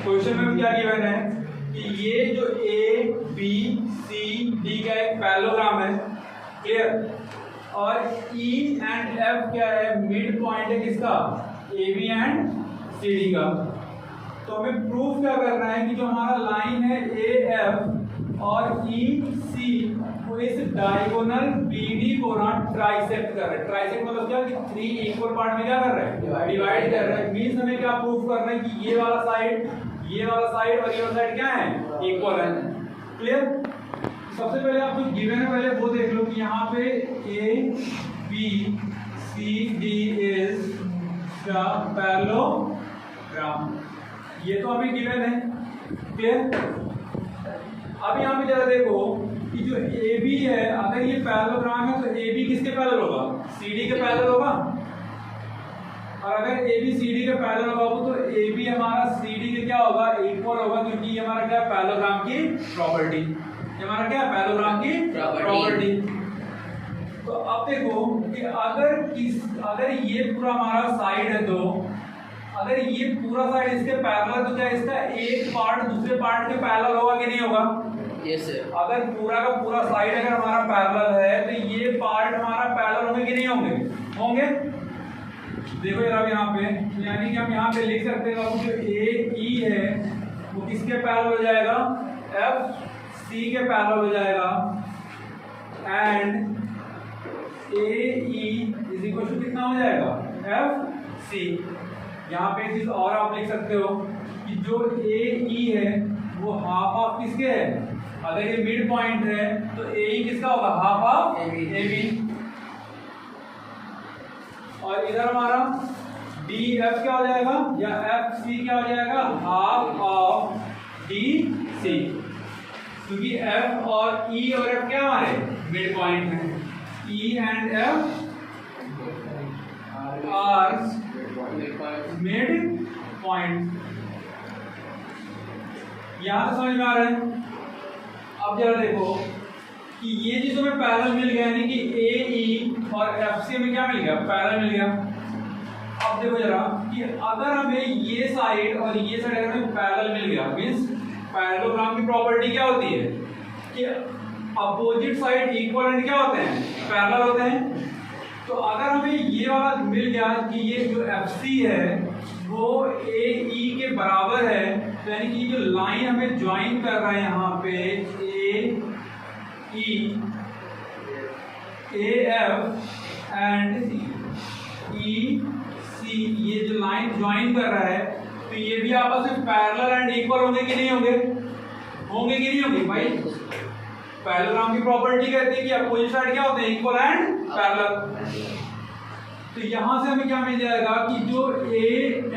Question में क्या given है कि ये जो ए बी सी डी का एक पैरेललोग्राम है, क्लियर, और ई एंड एफ क्या है, मिड पॉइंट है किसका, A B and C D का। तो हमें प्रूफ क्या करना है कि जो हमारा लाइन है ए एफ और ई सी वो इस डायगोनल बी डी को ना ट्राइसेक्ट कर रहे हैं। ट्राइसेक्ट मतलब क्या कि 3 इक्वल पार्ट में क्या कर रहे हैं, डिवाइड कर रहे हैं। मींस हमें क्या प्रूफ करना है कि ये वाला साइड और ये वाला साइड क्या है, इक्वल है, क्लियर। सबसे पहले आप जो गिवन है पहले वो देख लो कि यहाँ पे A B C D is the parallelogram, ये तो हमें गिवन है, क्लियर। अब यहाँ पे जरा देखो कि जो ए बी है, अगर ये पैरेललोग्राम है तो ए बी किसके पैरेलल होगा, सी डी के पैरेलल होगा। और अगर ए बी सी डी के पैरेलल होगा तो ए बी हमारा सी डी के क्या होगा, इक्वल होगा, क्योंकि ये हमारा क्या है, पैरेललोग्राम की प्रॉपर्टी, ये हमारा क्या है, पैरेललोग्राम की प्रॉपर्टी। तो अब देखो कि अगर ये पूरा हमारा साइड है, तो अगर ये पूरा साइड इसके पैरेलल तो क्या इसका एक पार्ट दूसरे पार्ट के पैरेलल होगा कि नहीं होगा, यस सर। अगर पूरा का पूरा साइड अगर हमारा पैरेलल है तो ये पार्ट हमारा पैरेलल होंगे कि नहीं होंगे, होंगे। देखो जरा यहाँ पे, यानी कि हम यहाँ पे लिख सकते हैं कि जो ए ई है वो किसके पैरेलल हो जाएगा, एफ सी के पैरेलल हो जाएगा, and A E is equal to कितना हो जाएगा, एफ सी। यहाँ पे एक चीज और आप लिख सकते हो कि जो ए ई है वो हाफ ऑफ किसके है, अगर ये मिड पॉइंट है तो ए ई किसका होगा, हाफ ऑफ ए बी। और इधर हमारा डी एफ क्या हो जाएगा, या एफ सी क्या हो जाएगा, हाफ ऑफ डी सी, क्योंकि एफ और ई और एफ क्या हमारे मिड पॉइंट है, E and F R mid point. यहां से समझ में आ रहा है। अब जरा देखो कि ये चीज हमें पैरेलल मिल गया, यानी कि ए ई और एफ सी में क्या मिल गया, पैरेलल मिल गया। अब देखो जरा कि अगर हमें ये साइड और ये साइड अगर हमें पैरेलल मिल गया, मींस पैरेललोग्राम की प्रॉपर्टी क्या होती है कि अपोजिट साइड इक्वल एंड क्या होते हैं, पैरेलल होते हैं। तो अगर हमें ये वाला मिल गया कि ये जो एफ सी है वो ए ई के बराबर है, तो यानी कि जो लाइन हमें ज्वाइन कर रहा है यहाँ पे ए ई ए एफ एंड ई सी, ये जो लाइन ज्वाइन कर रहा है तो ये भी आपस में पैरेलल एंड इक्वल होंगे कि नहीं होंगे, होंगे कि नहीं होंगे भाई। पैरेललोग्राम की प्रॉपर्टी कहती है कि अपोजिट साइड क्या होते हैं, इक्वल एंड पैरेलल। तो यहां से हमें क्या मिल जाएगा कि जो ए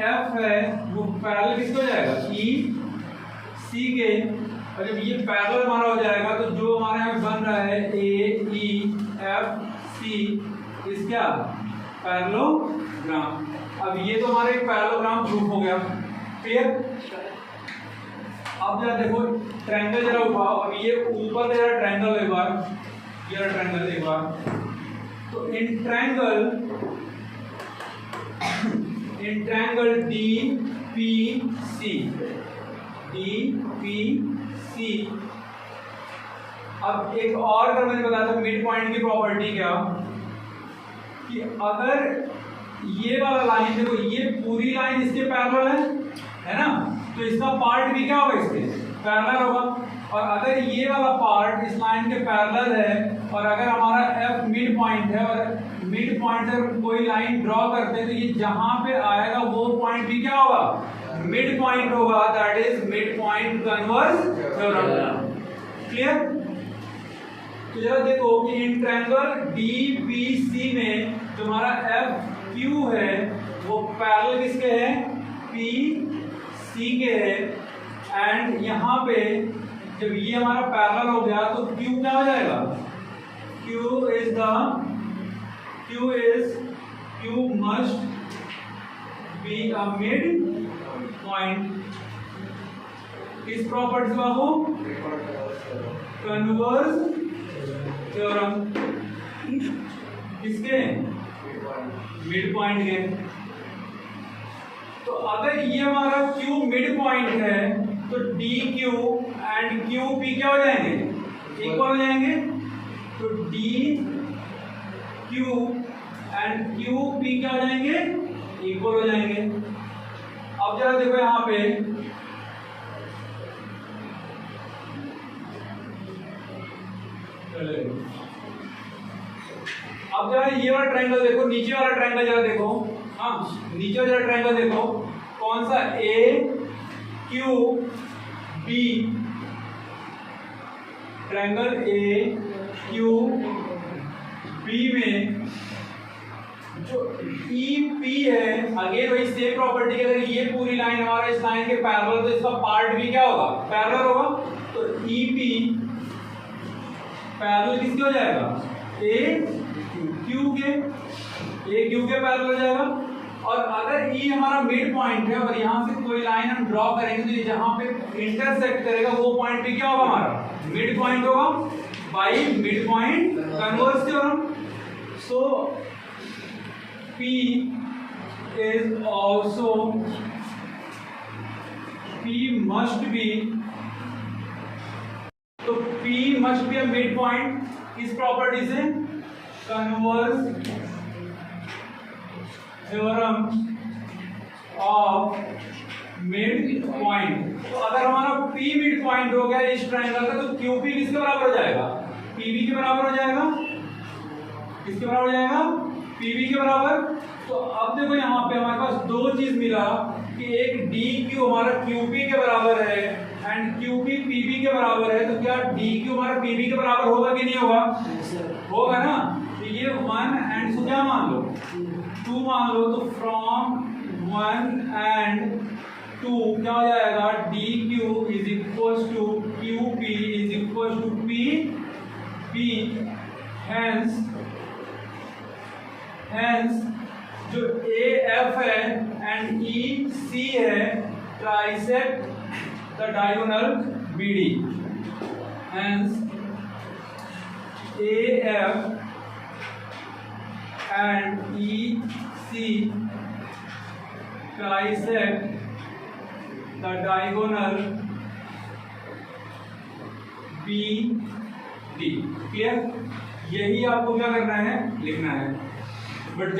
एफ है वो पैरेलल किसको हो जाएगा, ई सी के। और जब ये पैरेलल हमारा हो जाएगा तो जो हमारे यहाँ बन रहा है ए ई एफ सी इस क्या, पैरेललोग्राम। अब ये तो हमारे एक पैरेललोग्राम प्रूफ हो गया, क्लियर। अब जरा देखो ट्रायंगल जरा उठाओ, अब ये ऊपर जरा ट्रायंगल एक बार, ये ट्रायंगल एक बार। तो in triangle D P C, अब एक और अगर मैंने बताया था मिड पॉइंट की प्रॉपर्टी क्या, कि अगर ये वाला लाइन देखो ये पूरी लाइन इसके पैरेलल है ना, तो इसका पार्ट भी क्या होगा, इसके पैरेलल होगा। और अगर ये वाला पार्ट इस लाइन के पैरेलल है और अगर हमारा एफ मिड पॉइंट है और मिड पॉइंट से कोई लाइन ड्रॉ करते हैं तो ये जहां पे आएगा वो पॉइंट भी क्या होगा, मिड पॉइंट होगा, that is mid point converse theorem, clear. तो जरा देखो कि in triangle D P C में जो हमारा एफ क्यू है वो पैरेलल किसके है, पी सी के है, एंड यहाँ पे जब ये हमारा पैरेलल हो गया तो Q क्या हो जाएगा, Q must be a mid point। किस प्रॉपर्टी से बाबू, कन्वर्ज थ्योरम, किसके, मिड पॉइंट के। तो अगर ये हमारा Q मिड पॉइंट पॉइंट है तो D Q and Q P क्या हो जाएंगे, इक्वल हो जाएंगे। तो D Q and Q P क्या हो जाएंगे, इक्वल हो जाएंगे। अब जरा देखो यहां पे अब जरा ये वाला ट्रायंगल देखो, नीचे वाला ट्रायंगल जरा देखो। हाँ, नीचे वाला ट्रायंगल देखो कौन सा, A Q B, triangle A Q B में जो ई पी है, अगेन वही सेम प्रॉपर्टी है, अगर ये पूरी लाइन हमारा इस लाइन के पैरेलल तो इसका पार्ट भी क्या होगा, पैरेलल होगा। तो ई पी पैरेलल किसके हो जाएगा, ए क्यू के पैरेलल हो जाएगा। और अगर ई हमारा मिड पॉइंट है और यहाँ से कोई लाइन हम ड्रॉ करेंगे तो ये जहां पे इंटरसेक्ट करेगा वो पॉइंट भी क्या होगा, हमारा मिड पॉइंट होगा by mid point converse theorem. So P is also P must be, तो P must be a midpoint इस प्रॉपर्टी से, converse theorem of mid point. तो अगर हमारा P मिड पॉइंट हो गया इस ट्रायंगल का तो QP किसके बराबर हो जाएगा, PB के बराबर हो जाएगा। किसके बराबर हो जाएगा, PB के बराबर। तो अब देखो यहाँ पे हमारे पास दो चीज मिला कि एक DQ हमारा QP के बराबर है एंड QP PB के बराबर है। तो क्या DQ हमारा PB के बराबर होगा कि नहीं होगा, होगा ना। तो ये 1 एंड क्या मान लो 2 मान लो। तो फ्रॉम 1 एंड 2 क्या हो जाएगा, DQ is equal to QP is equal to PB। Hence जो AF है एंड EC है trisect the diagonal BD। Hence AF and EC trisect the diagonal BD। Clear, यही आपको क्या करना है, लिखना है। बट